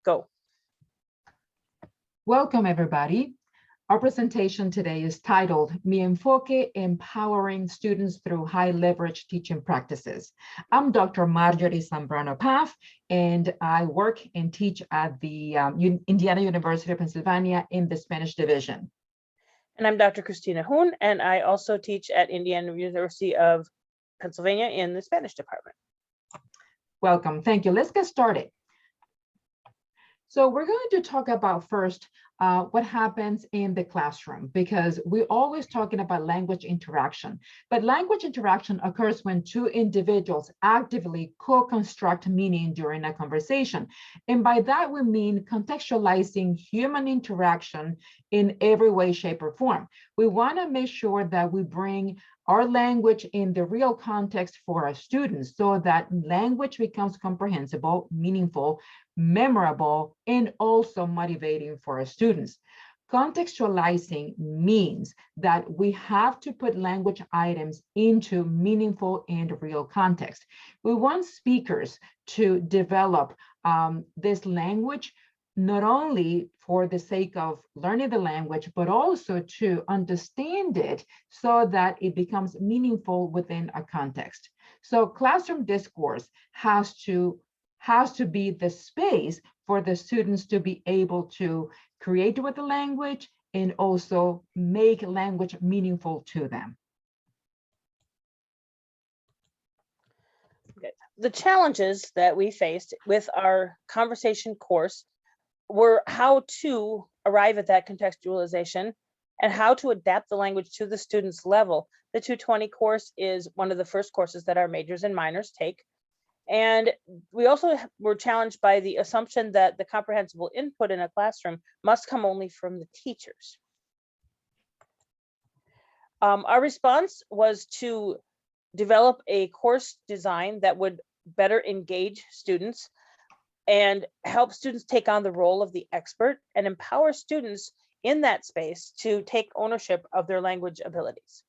Go. Welcome, everybody. Our presentation today is titled Mi Enfoque, Empowering Students Through High Leverage Teaching Practices. I'm Dr. Marjorie Zambrano-Paff, and I work and teach at the Indiana University of Pennsylvania in the Spanish division. And I'm Dr. Christina Huhn, and I also teach at Indiana University of Pennsylvania in the Spanish department. Welcome. Thank you. Let's get started. So we're going to talk about first what happens in the classroom, because we're always talking about language interaction. But language interaction occurs when two individuals actively co-construct meaning during a conversation. And by that, we mean contextualizing human interaction in every way, shape, or form. We want to make sure that we bring our language in the real context for our students so that language becomes comprehensible, meaningful, memorable, and also motivating for our students. Contextualizing means that we have to put language items into meaningful and real context. We want speakers to develop this language not only for the sake of learning the language, but also to understand it so that it becomes meaningful within a context. So classroom discourse has to be the space for the students to be able to create with the language and also make language meaningful to them. Okay. The challenges that we faced with our conversation course were how to arrive at that contextualization and how to adapt the language to the student's level. The 220 course is one of the first courses that our majors and minors take. And we also were challenged by the assumption that the comprehensible input in a classroom must come only from the teachers. Our response was to develop a course design that would better engage students and help students take on the role of the expert and empower students in that space to take ownership of their language abilities.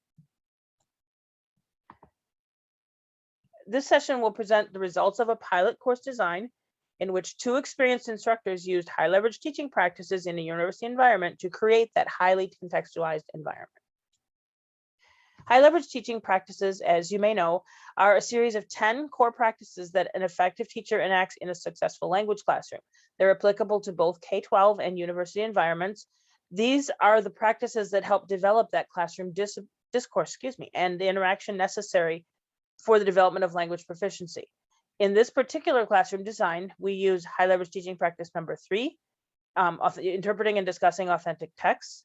This session will present the results of a pilot course design in which two experienced instructors used high leverage teaching practices in a university environment to create that highly contextualized environment. High leverage teaching practices, as you may know, are a series of 10 core practices that an effective teacher enacts in a successful language classroom. They're applicable to both K-12 and university environments. These are the practices that help develop that classroom discourse, and the interaction necessary for the development of language proficiency. In this particular classroom design, we use high leverage teaching practice number 3, interpreting and discussing authentic texts.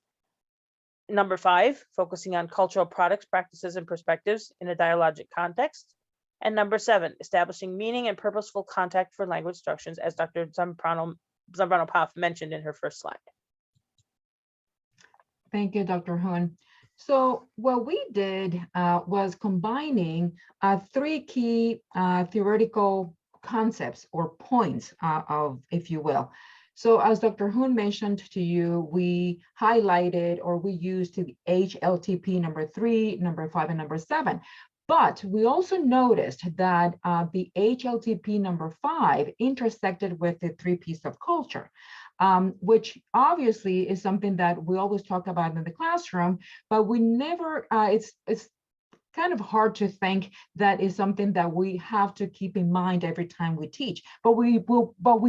Number 5, focusing on cultural products, practices, and perspectives in a dialogic context. And number 7, establishing meaning and purposeful contact for language instructions, as Dr. Zambrano-Paff mentioned in her first slide. Thank you, Dr. Huhn. So what we did was combining 3 key theoretical concepts or points of, if you will. So as Dr. Huhn mentioned to you, we highlighted or we used the HLTP number 3, number 5, and number 7. But we also noticed that the HLTP number 5 intersected with the 3 P's of culture, which obviously is something that we always talk about in the classroom, but we never, it's kind of hard to think that is something that we have to keep in mind every time we teach, but we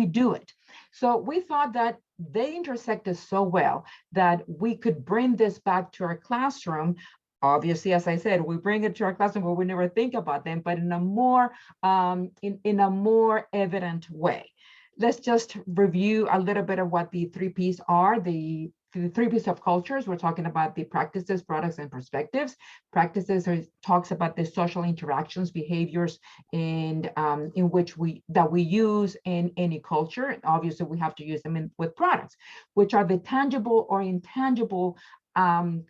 do it. So we thought that they intersected so well that we could bring this back to our classroom. Obviously, as I said, we bring it to our classroom, but we never think about them, but in a more evident way. Let's just review a little bit of what the 3 P's are. The 3 P's of cultures, we're talking about the practices, products, and perspectives. Practices talks about the social interactions, behaviors, and in which we use in any culture. Obviously, we have to use them with products, which are the tangible or intangible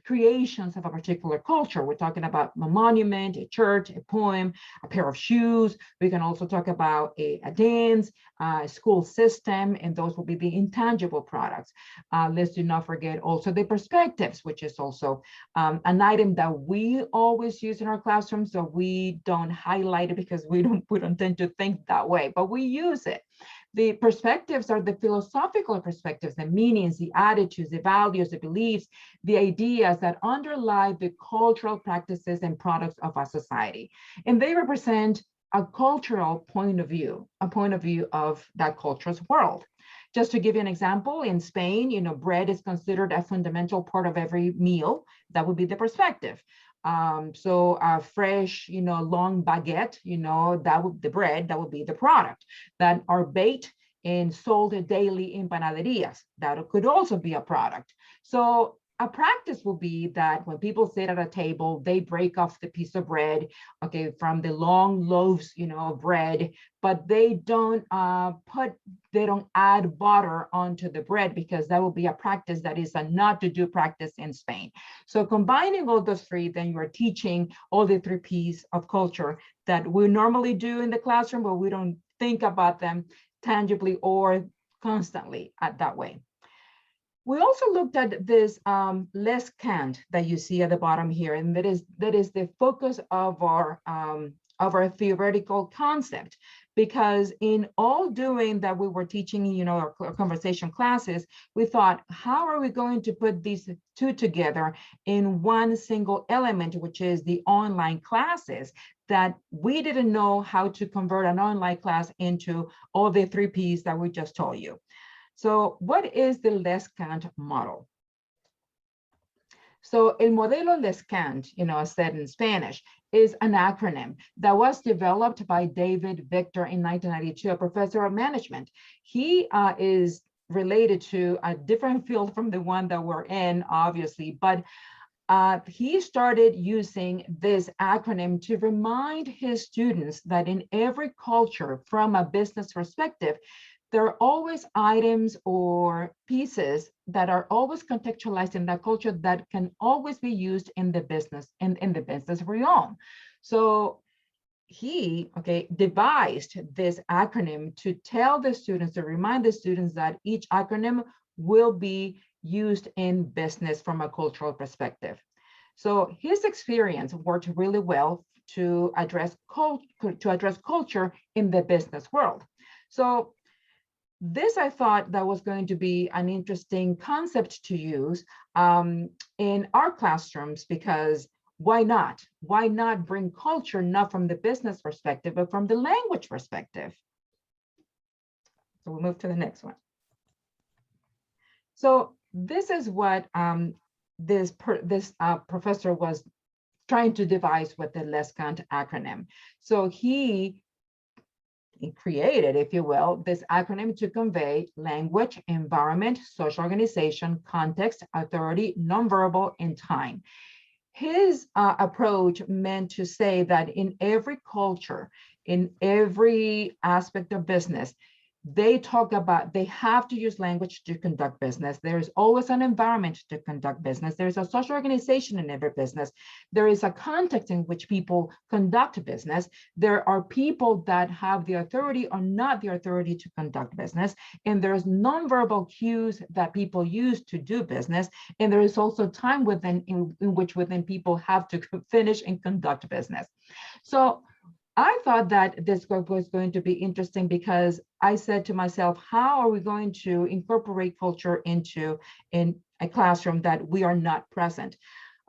creations of a particular culture. We're talking about a monument, a church, a poem, a pair of shoes. We can also talk about a dance, a school system, and those will be the intangible products. Let's do not forget also the perspectives, which is also an item that we always use in our classroom. So we don't highlight it because we don't tend to think that way, but we use it. The perspectives are the philosophical perspectives, the meanings, the attitudes, the values, the beliefs, the ideas that underlie the cultural practices and products of a society. And they represent a cultural point of view, a point of view of that culture's world. Just to give you an example, in Spain, bread is considered a fundamental part of every meal. That would be the perspective. So a fresh, long baguette, the bread, that would be the product that are baked and sold daily in panaderias. That could also be a product. So a practice will be that when people sit at a table, they break off the piece of bread, okay, from the long loaves, of bread, but they don't add butter onto the bread, because that will be a practice that is a not to do practice in Spain. So combining all those three, then you are teaching all the three P's of culture that we normally do in the classroom, but we don't think about them tangibly or constantly at that way. We also looked at this Descant that you see at the bottom here, and that is the focus of our theoretical concept, because in all doing that we were teaching, our conversation classes, we thought, how are we going to put these two together in one single element, which is the online classes, that we didn't know how to convert an online class into all the three P's that we just told you. So what is the Descant model? So el Modelo Descant, said in Spanish, is an acronym that was developed by David Victor in 1992, a professor of management. He is related to a different field from the one that we're in, obviously, but he started using this acronym to remind his students that in every culture, from a business perspective, there are always items or pieces that are always contextualized in that culture that can always be used in the business, in the business realm. So he, devised this acronym to tell the students, to remind the students that each acronym will be used in business from a cultural perspective. So his experience worked really well to address culture in the business world. So this, I thought that was going to be an interesting concept to use in our classrooms, because why not? Why not bring culture, not from the business perspective, but from the language perspective? So we'll move to the next one. So this is what this professor was trying to devise with the Descant acronym. So he created, if you will, this acronym to convey language, environment, social organization, context, authority, nonverbal, and time. His approach meant to say that in every culture, in every aspect of business, they talk about, they have to use language to conduct business. There is always an environment to conduct business. There's a social organization in every business. There is a context in which people conduct business. There are people that have the authority or not the authority to conduct business. And there's nonverbal cues that people use to do business. And there is also time within in which people have to finish and conduct business. So I thought that this group was going to be interesting, because I said to myself, how are we going to incorporate culture into in a classroom that we are not present?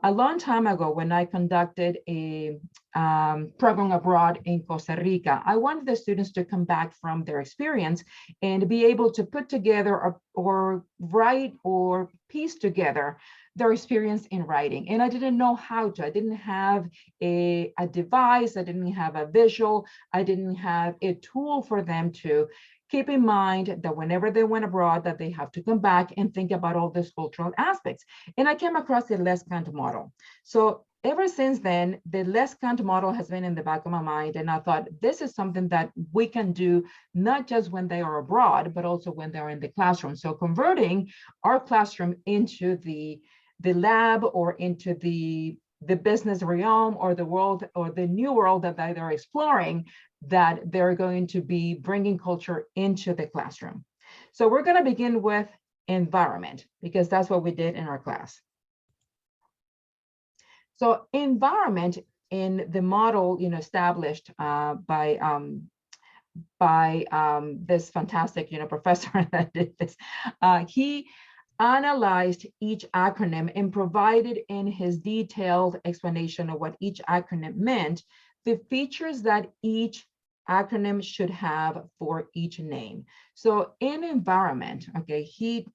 A long time ago, when I conducted a program abroad in Costa Rica, I wanted the students to come back from their experience and be able to put together or write or piece together their experience in writing. And I didn't know how to. I didn't have a device. I didn't have a visual. I didn't have a tool for them to keep in mind that whenever they went abroad, that they have to come back and think about all these cultural aspects. And I came across the Descant model. So ever since then, the Descant model has been in the back of my mind. And I thought, this is something that we can do, not just when they are abroad, but also when they're in the classroom. So converting our classroom into the lab or into the business realm, or the world, or the new world that they're exploring, that they're going to be bringing culture into the classroom. So we're going to begin with environment, because that's what we did in our class. So environment in the model, established by by this fantastic, professor that did this. He analyzed each acronym and provided in his detailed explanation of what each acronym meant, the features that each acronym should have for each name. So in environment, okay, he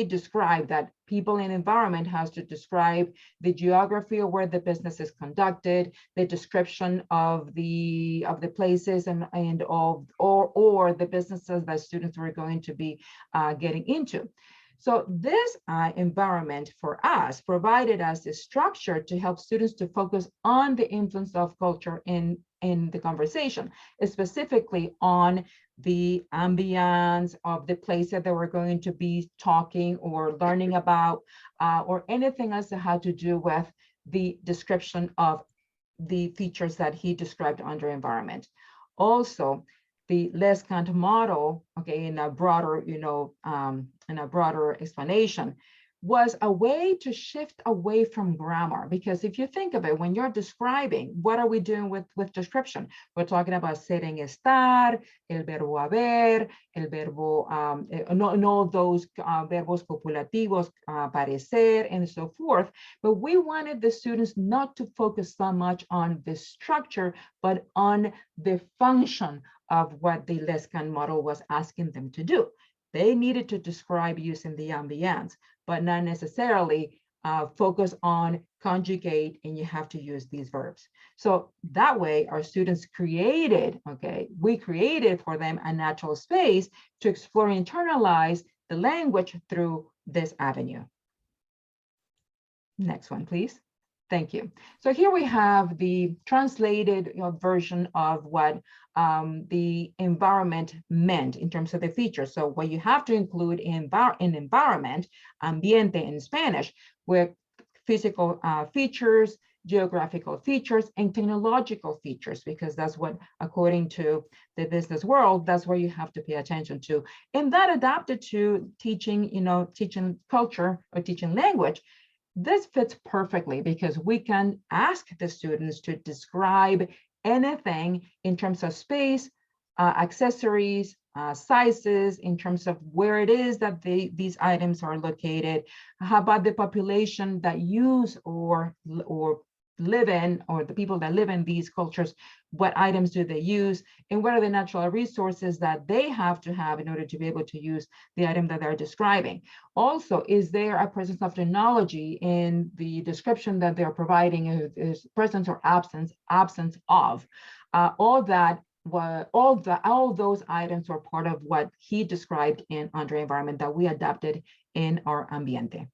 described that people in environment has to describe the geography of where the business is conducted, the description of the places and of or the businesses that students were going to be getting into. So this environment for us provided us a structure to help students to focus on the influence of culture in the conversation, specifically on the ambience of the place that they were going to be talking or learning about, or anything else that had to do with the description of the features that he described under environment. Also, the Descant model, okay, in a broader, in a broader explanation, was a way to shift away from grammar. Because if you think of it, when you're describing, what are we doing with description? We're talking about ser en estar, el verbo haber, el verbo, no those verbos copulativos, parecer, and so forth. But we wanted the students not to focus so much on the structure, but on the function of what the Descant model was asking them to do. They needed to describe using the ambience, but not necessarily focus on conjugate, and you have to use these verbs. So that way our students created, we created for them a natural space to explore and internalize the language through this avenue. Next one, please. Thank you. So here we have the translated version of what the environment meant in terms of the features. So what you have to include in environment, ambiente in Spanish, were physical features, geographical features, and technological features, because that's what, according to the business world, that's where you have to pay attention to. And that adapted to teaching, teaching culture or teaching language. This fits perfectly because we can ask the students to describe anything in terms of space, accessories, sizes, in terms of where it is that these items are located. How about the population that use or live in, or the people that live in these cultures, what items do they use, and what are the natural resources that they have to have in order to be able to use the item that they're describing. Also, is there a presence of technology in the description that they're providing? Is presence or absence of? All those items were part of what he described in under environment that we adapted in our ambiente.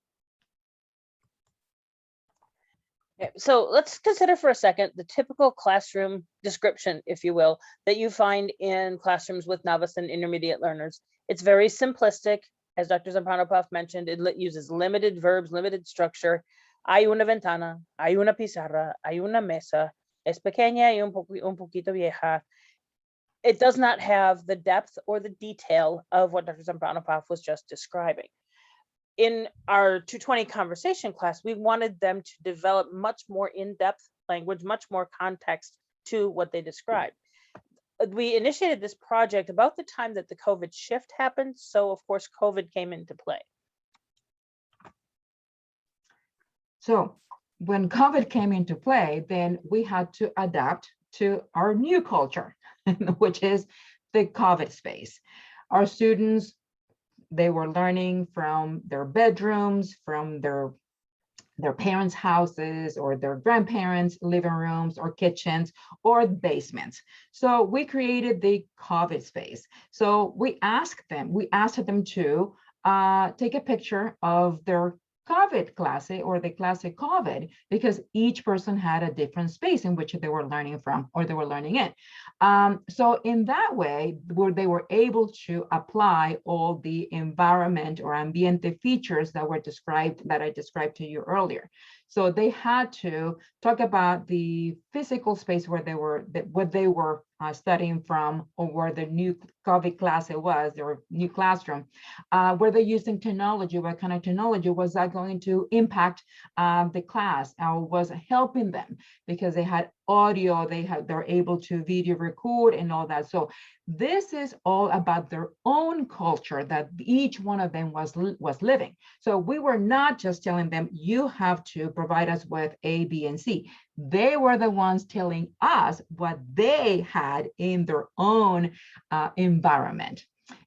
So let's consider for a second the typical classroom description, if you will, that you find in classrooms with novice and intermediate learners. It's very simplistic. As Dr. Zambrano-Paff mentioned, it uses limited verbs, limited structure. Hay una ventana, hay una pizarra, hay una mesa, es pequeña y un poquito vieja. It does not have the depth or the detail of what Dr. Zambrano-Paff was just describing. In our 220 conversation class, we wanted them to develop much more in-depth language, much more context to what they described. We initiated this project about the time that the COVID shift happened. So of course, COVID came into play. So when COVID came into play, then we had to adapt to our new culture, which is the COVID space. Our students, they were learning from their bedrooms, from their parents' houses or their grandparents' living rooms or kitchens or basements. So we created the COVID space. So we asked them to take a picture of their COVID class or the class of COVID, because each person had a different space in which they were learning from or they were learning in. So in that way, they were able to apply all the environment or ambiente features that I described to you earlier. So they had to talk about the physical space where they were, what they were studying from, or where the new COVID class it was, their new classroom, were they using technology, what kind of technology was that going to impact the class, was helping them, because they had audio, they're able to video record and all that. So this is all about their own culture that each one of them was living. So we were not just telling them, you have to provide us with A, B, and C. They were the ones telling us what they had in their own environment.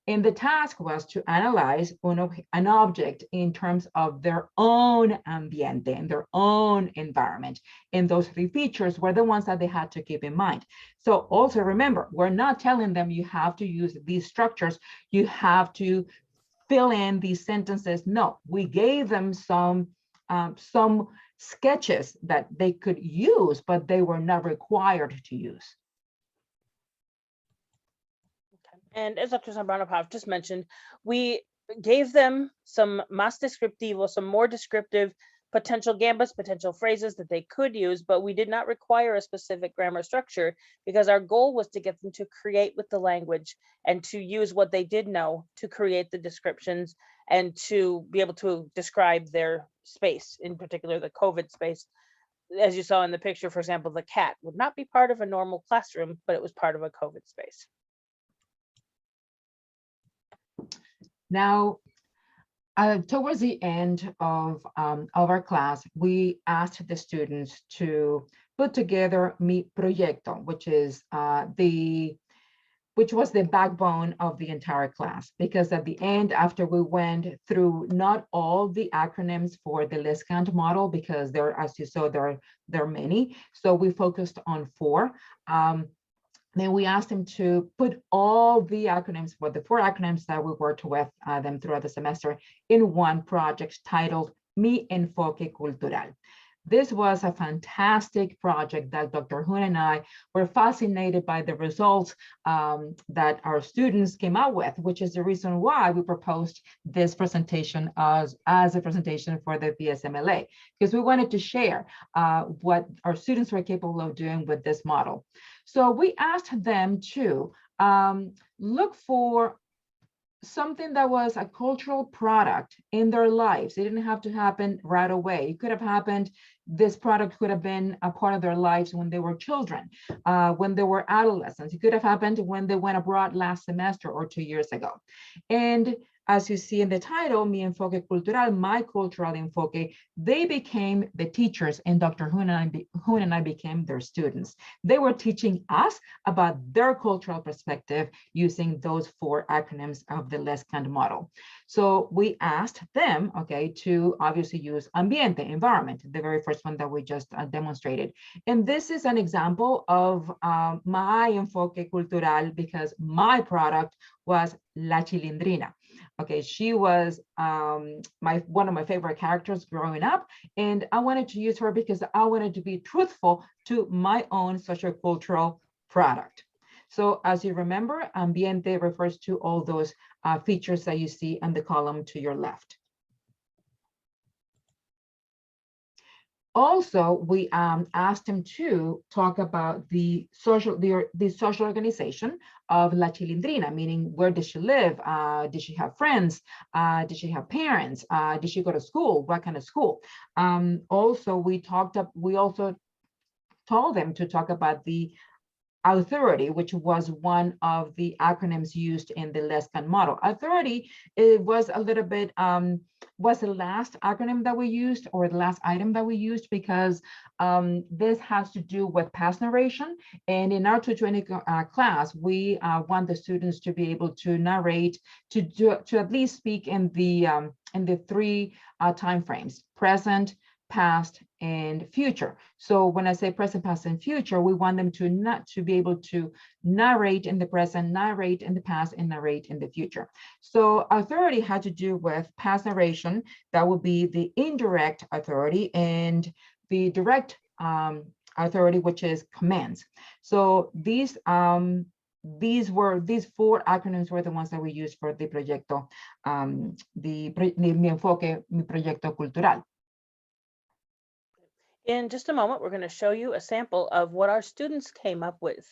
And the task was to analyze an object in terms of their own ambiente and their own environment. And those three features were the ones that they had to keep in mind. So also remember, we're not telling them you have to use these structures, you have to fill in these sentences. No, we gave them some sketches that they could use, but they were not required to use. And as Dr. Zambrano-Paff just mentioned, we gave them some más descriptivo, some more descriptive potential gambas, potential phrases that they could use, but we did not require a specific grammar structure because our goal was to get them to create with the language and to use what they did know to create the descriptions and to be able to describe their space, in particular the COVID space. As you saw in the picture, for example, the cat would not be part of a normal classroom, but it was part of a COVID space. Now, towards the end of our class, we asked the students to put together mi proyecto, which was the backbone of the entire class, because at the end, after we went through not all the acronyms for the Descant model, because there, as you saw, there are many, so we focused on 4. Then we asked them to put all the acronyms, the 4 acronyms that we worked with them throughout the semester, in one project titled Mi Enfoque Cultural. This was a fantastic project that Dr. Huhn and I were fascinated by the results that our students came out with, which is the reason why we proposed this presentation as a presentation for the PSMLA, because we wanted to share what our students were capable of doing with this model. So we asked them to look for something that was a cultural product in their lives. It didn't have to happen right away. It could have happened, this product could have been a part of their lives when they were children, when they were adolescents. It could have happened when they went abroad last semester or 2 years ago. And as you see in the title, Mi Enfoque Cultural, my cultural enfoque, they became the teachers, and Dr. Huhn and I became their students. They were teaching us about their cultural perspective using those 4 acronyms of the Descant model. So we asked them, okay, to obviously use ambiente, environment, the very first one that we just demonstrated. And this is an example of my enfoque cultural, because my product was La Chilindrina. Okay, she was one of my favorite characters growing up, and I wanted to use her because I wanted to be truthful to my own sociocultural product. So as you remember, ambiente refers to all those features that you see in the column to your left. Also, we asked him to talk about the social organization of La Chilindrina, meaning where did she live? Did she have friends? Did she have parents? Did she go to school? What kind of school? Also, we also told them to talk about the authority, which was one of the acronyms used in the Descant model. Authority, it was a little bit, was the last acronym that we used, or the last item that we used, because this has to do with past narration. And in our 220 class, we want the students to be able to narrate, to at least speak in the 3 time frames: present, past, and future. So when I say present, past, and future, we want them to be able to narrate in the present, narrate in the past, and narrate in the future. So authority had to do with past narration. That would be the indirect authority, and the direct authority, which is commands. So these 4 acronyms were the ones that we used for the proyecto, Mi Enfoque, Mi Proyecto Cultural. In just a moment, we're going to show you a sample of what our students came up with.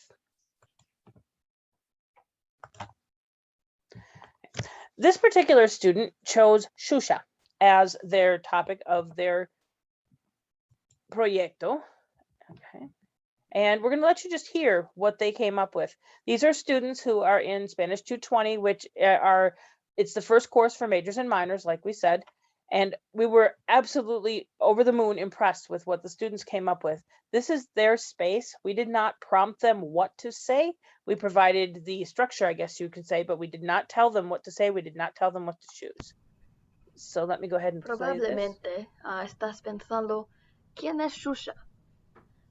This particular student chose Xuxa as their topic of their proyecto. Okay. And we're going to let you just hear what they came up with. These are students who are in Spanish 220, which it's the first course for majors and minors, like we said. And we were absolutely over the moon impressed with what the students came up with. This is their space. We did not prompt them what to say. We provided the structure, I guess you could say, but we did not tell them what to say. We did not tell them what to choose. So let me go ahead and play this. Probablemente estás pensando, ¿quién es Xuxa?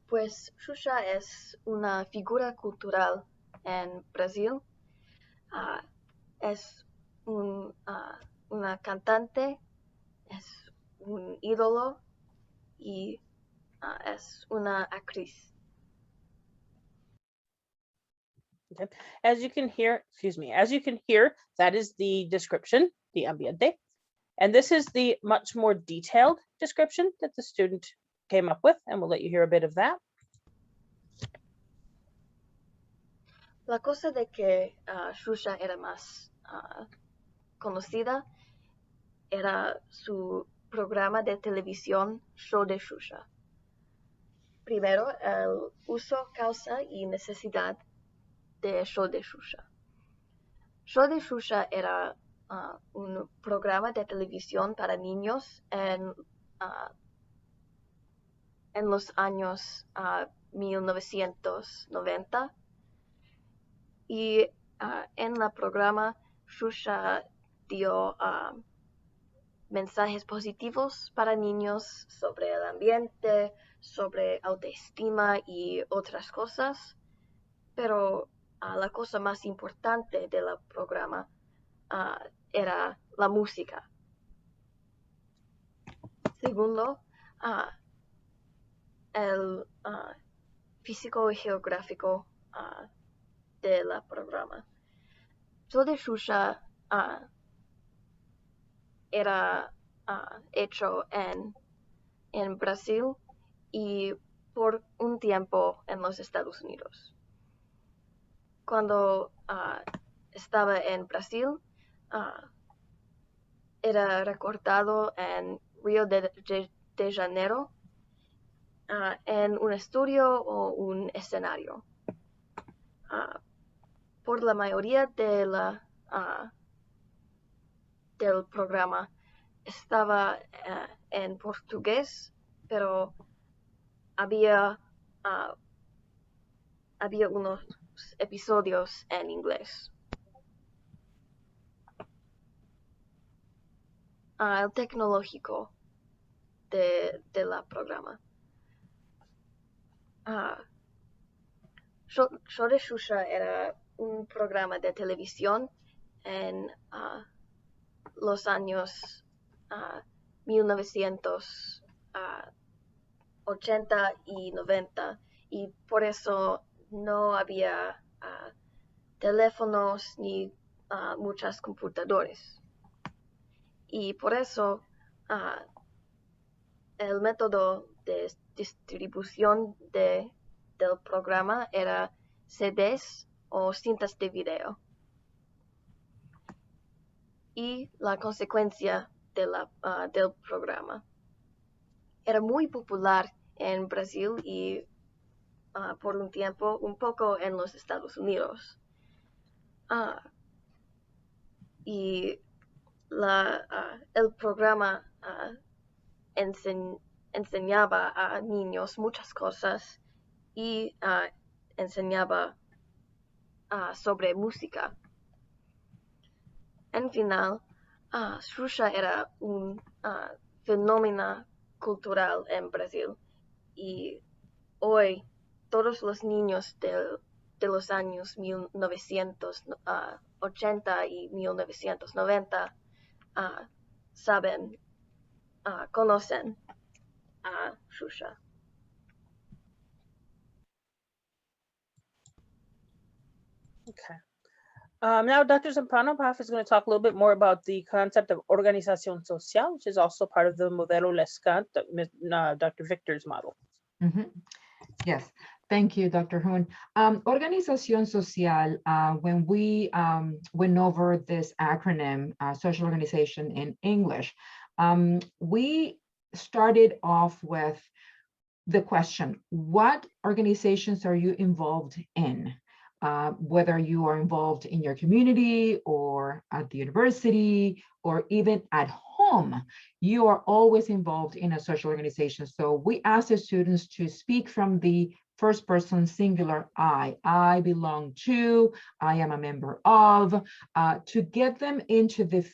Pues Xuxa es una figura cultural en Brasil. Es una cantante, es un ídolo y es una actriz. Okay. As you can hear, that is the description, the ambiente. And this is the much more detailed description that the student came up with, and we'll let you hear a bit of that. La cosa de que Xuxa era más conocida era su programa de televisión Show de Xuxa. Primero, el uso, causa y necesidad de Show de Xuxa. Show de Xuxa era un programa de televisión para niños en los años 1990. Y en el programa, Xuxa dio mensajes positivos para niños sobre el ambiente, sobre autoestima y otras cosas. Pero la cosa más importante del programa era la música. Segundo, el físico y geográfico del programa. Show de Xuxa era hecho en Brasil y por un tiempo en los Estados Unidos. Cuando estaba en Brasil, era recordado en Río de Janeiro en un estudio o un escenario. Por la mayoría del programa estaba en portugués, pero había unos episodios en inglés. El tecnológico del programa. Show de Xuxa era un programa de televisión en los años 1980 y 90, y por eso no había teléfonos ni muchas computadoras. Y por eso el método de distribución del programa era CDs o cintas de video. Y la consecuencia del programa era muy popular en Brasil y por un tiempo un poco en los Estados Unidos. Y el programa enseñaba a niños muchas cosas y enseñaba sobre música. En final, Xuxa era un fenómeno cultural en Brasil y hoy todos los niños de los años 1980 y 1990 conocen a Xuxa. Okay. Now, Dr. Zambrano-Paff is going to talk a little bit more about the concept of organización social, which is also part of the Modelo Descant, Dr. Victor's model. Mm-hmm. Yes, thank you, Dr. Huhn. Organización social, when we went over this acronym, social organization in English, we started off with the question, what organizations are you involved in? Whether you are involved in your community or at the university or even at home, you are always involved in a social organization. So we ask the students to speak from the first person singular I belong to, I am a member of, to get them into the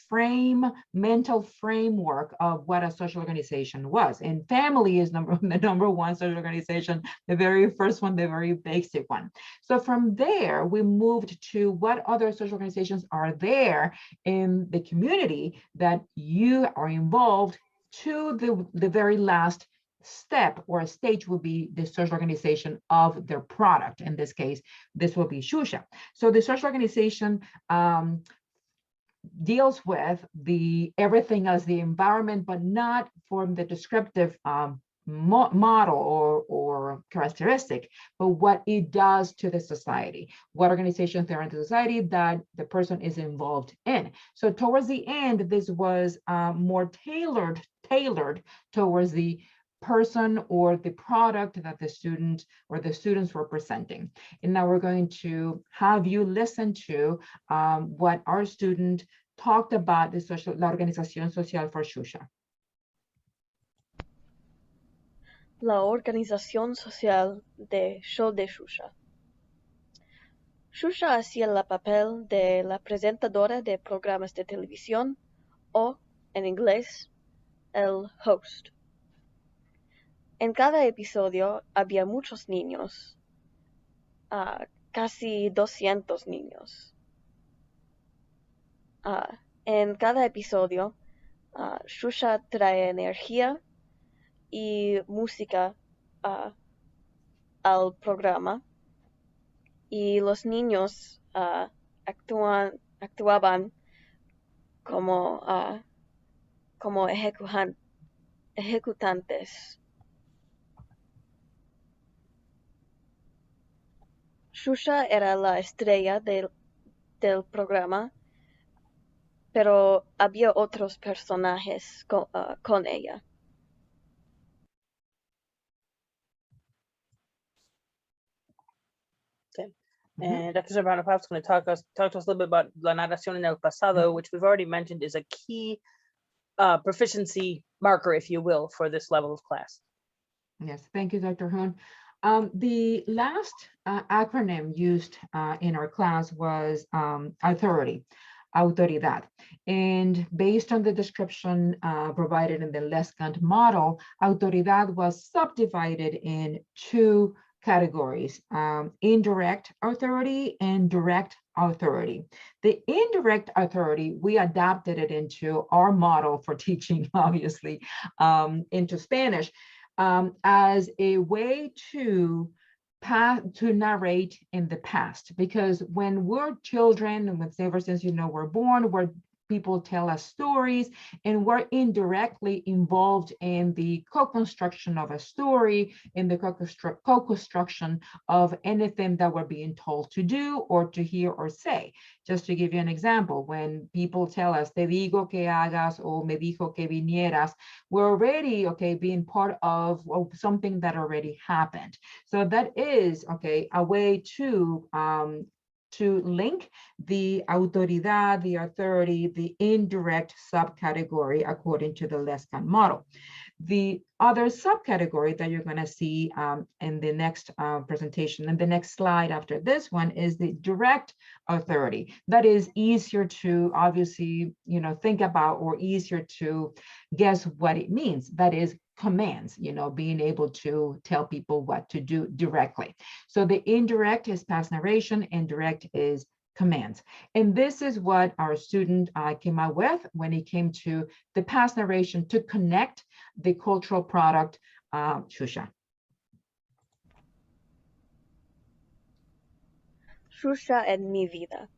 mental framework of what a social organization was. And family is the number one social organization, the very first one, the very basic one. So from there, we moved to what other social organizations are there in the community that you are involved, to the very last step or stage will be the social organization of their product. In this case, this will be Shusha. So the social organization deals with everything as the environment, but not from the descriptive model or characteristic, but what it does to the society, what organizations there are in the society that the person is involved in. So towards the end, this was more tailored towards the person or the product that the student or the students were presenting. And now we're going to have you listen to what our student talked about la organización social for Shusha. La organización social de show de Shusha. Shusha hacía el papel de la presentadora de programas de televisión o, en inglés, el host. En cada episodio había muchos niños, casi 200 niños. En cada episodio, Shusha trae energía y música al programa y los niños actuaban como ejecutantes. Shusha era la estrella del programa, pero había otros personajes con ella. Okay. And Dr. Zambrano-Paff is going to talk to us a little bit about la narración en el pasado, which we've already mentioned is a key proficiency marker, if you will, for this level of class. Yes, thank you, Dr. Huhn. The last acronym used in our class was authority, autoridad. And based on the description provided in the Descant model, autoridad was subdivided in two categories, indirect authority and direct authority. The indirect authority, we adapted it into our model for teaching, obviously, into Spanish, as a way to narrate in the past, because when we're children, and ever since we're born, people tell us stories, and we're indirectly involved in the co-construction of a story, in the co-construction of anything that we're being told to do or to hear or say. Just to give you an example, when people tell us, te digo que hagas, or me dijo que vinieras, we're already, being part of something that already happened. So that is, a way to link the autoridad, the authority, the indirect subcategory according to the Descant model. The other subcategory that you're going to see in the next presentation, and the next slide after this one, is the direct authority. That is easier to obviously, think about, or easier to guess what it means. That is commands, being able to tell people what to do directly. So the indirect is past narration, and direct is commands. And this is what our student came out with when it came to the past narration to connect the cultural product, Shusha. Shusha en mi vida.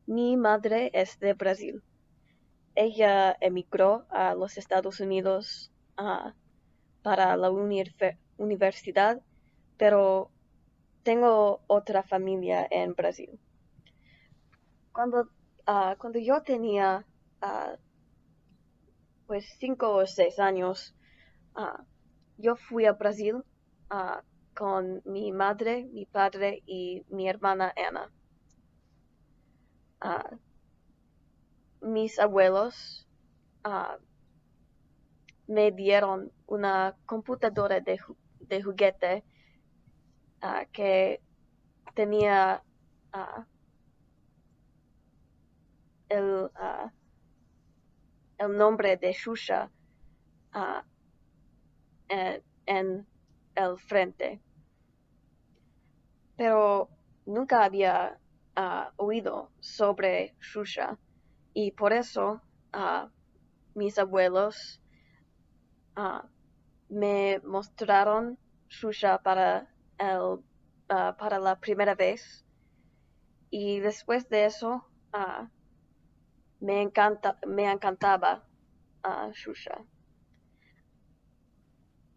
Mi madre es de Brasil. Ella emigró a los Estados Unidos para la universidad, pero tengo otra familia en Brasil. Cuando yo tenía pues 5 o 6 años, yo fui a Brasil con mi madre, mi padre y mi hermana Ana. Mis abuelos me dieron una computadora de juguete que tenía el nombre de Shusha en el frente. Pero nunca había oído sobre Shusha y por eso mis abuelos me mostraron Shusha para la primera vez y después de eso me encantaba Shusha.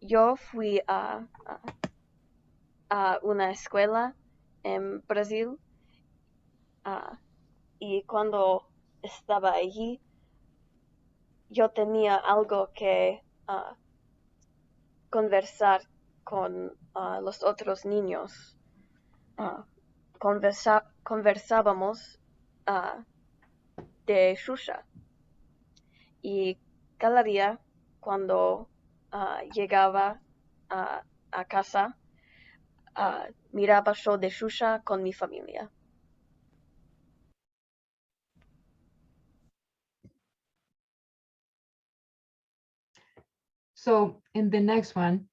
Yo fui a una escuela en Brasil y cuando estaba allí yo tenía algo que conversar con los otros niños. Conversábamos de Shusha y cada día cuando llegaba a casa miraba show de Shusha con mi familia. So in the next one,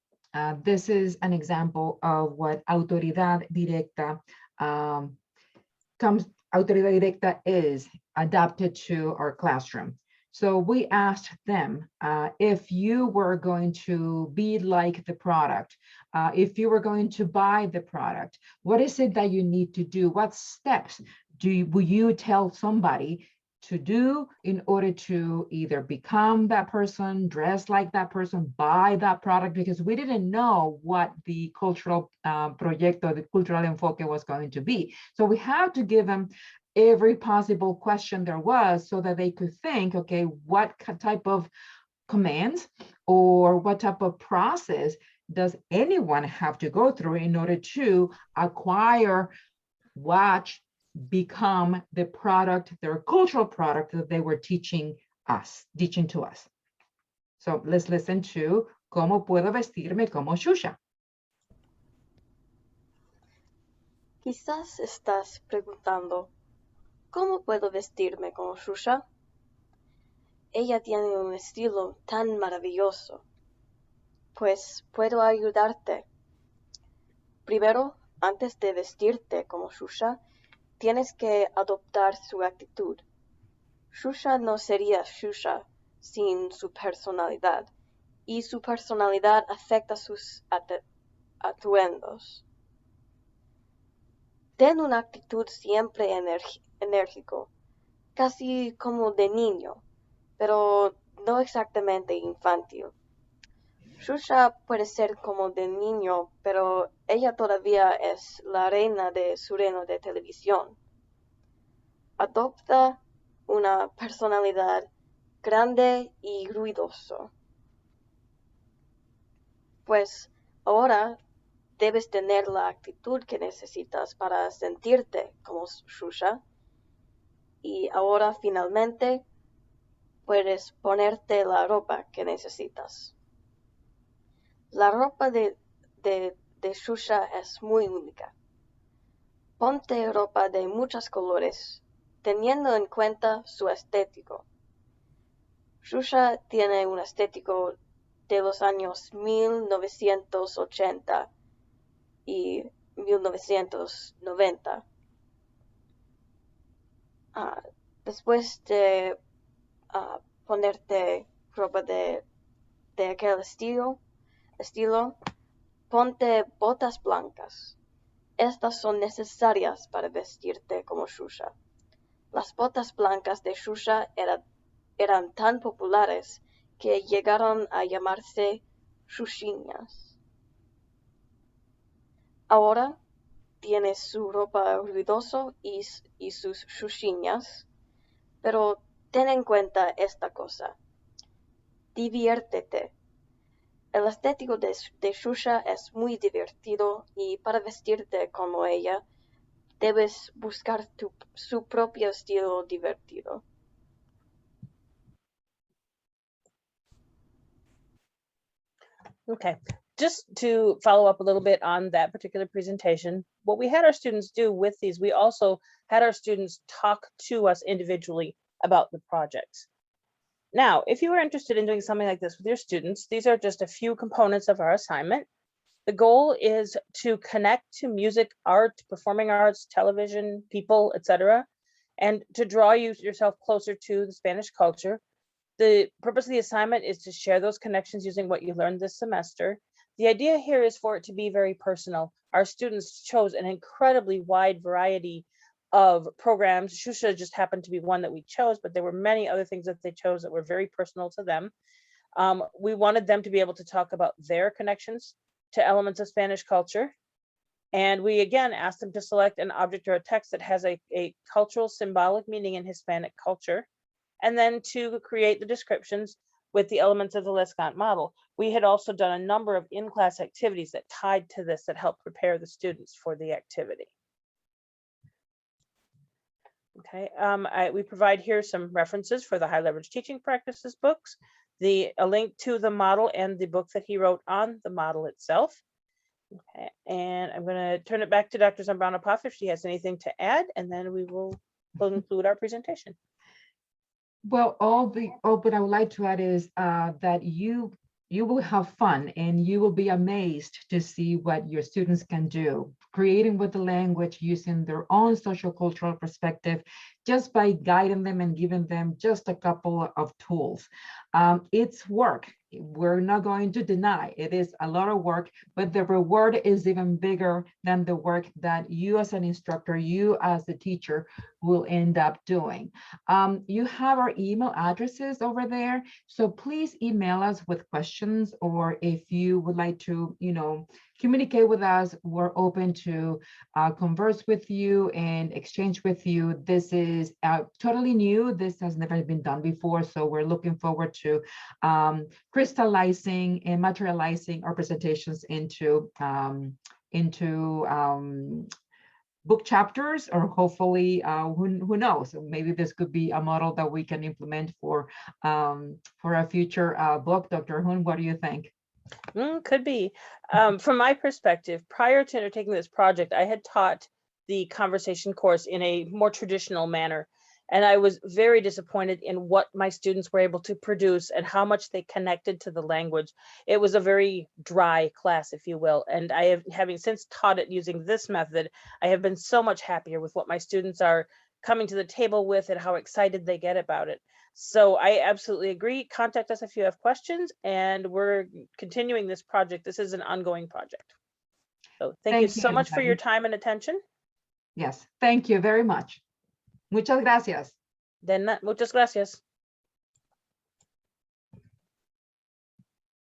this is an example of what autoridad directa autoridad directa is adapted to our classroom. So we asked them if you were going to be like the product, if you were going to buy the product, what is it that you need to do? What steps will you tell somebody to do in order to either become that person, dress like that person, buy that product? Because we didn't know what the cultural proyecto, the cultural enfoque was going to be. So we had to give them every possible question there was so that they could think, okay, what type of commands or what type of process does anyone have to go through in order to acquire, watch, become the product, their cultural product that they were teaching to us. So let's listen to ¿Cómo puedo vestirme como Shusha? Quizás estás preguntando, ¿cómo puedo vestirme como Shusha? Ella tiene un estilo tan maravilloso. Pues puedo ayudarte. Primero, antes de vestirte como Shusha, tienes que adoptar su actitud. Shusha no sería Shusha sin su personalidad, y su personalidad afecta sus atuendos. Ten una actitud siempre enérgico, casi como de niño, pero no exactamente infantil. Shusha puede ser como de niño, pero ella todavía es la reina de su reino de televisión. Adopta una personalidad grande y ruidoso. Pues ahora debes tener la actitud que necesitas para sentirte como Shusha. Y ahora finalmente puedes ponerte la ropa que necesitas. La ropa de Shusha es muy única. Ponte ropa de muchos colores, teniendo en cuenta su estético. Shusha tiene un estético de los años 1980 y 1990. Después de ponerte ropa de aquel estilo, ponte botas blancas. Estas son necesarias para vestirte como Shusha. Las botas blancas de Shusha eran tan populares que llegaron a llamarse shushiñas. Ahora tiene su ropa ruidoso y sus shushiñas, pero ten en cuenta esta cosa. Diviértete. El estético de Shusha es muy divertido y para vestirte como ella, debes buscar su propio estilo divertido. Okay, just to follow up a little bit on that particular presentation, what we had our students do with these, we also had our students talk to us individually about the projects. Now, if you are interested in doing something like this with your students, these are just a few components of our assignment. The goal is to connect to music, art, performing arts, television, people, etc., and to draw yourself closer to the Spanish culture. The purpose of the assignment is to share those connections using what you learned this semester. The idea here is for it to be very personal. Our students chose an incredibly wide variety of programs. Shusha just happened to be one that we chose, but there were many other things that they chose that were very personal to them. We wanted them to be able to talk about their connections to elements of Spanish culture. And we again asked them to select an object or a text that has a cultural symbolic meaning in Hispanic culture, and then to create the descriptions with the elements of the Descant model. We had also done a number of in-class activities that tied to this that helped prepare the students for the activity. Okay, we provide here some references for the HighLeverage teaching practices books, a link to the model and the book that he wrote on the model itself. Okay, and I'm going to turn it back to Dr. Zambrano-Paff if she has anything to add, and then we will conclude our presentation. Well, all what I would like to add is that you will have fun and you will be amazed to see what your students can do, creating with the language, using their own social cultural perspective, just by guiding them and giving them just a couple of tools. It's work. We're not going to deny it is a lot of work, but the reward is even bigger than the work that you as an instructor, you as the teacher will end up doing. You have our email addresses over there, so please email us with questions, or if you would like to, communicate with us, we're open to converse with you and exchange with you. This is totally new. This has never been done before, so we're looking forward to crystallizing and materializing our presentations into book chapters, or hopefully who knows, maybe this could be a model that we can implement for a future book. Dr. Huhn, what do you think? Could be. From my perspective, prior to undertaking this project, I had taught the conversation course in a more traditional manner, and I was very disappointed in what my students were able to produce and how much they connected to the language. It was a very dry class, if you will, and having since taught it using this method, I have been so much happier with what my students are coming to the table with and how excited they get about it. So I absolutely agree. Contact us if you have questions, and we're continuing this project. This is an ongoing project. So thank you so much for your time and attention. Yes, thank you very much. Muchas gracias. Muchas gracias.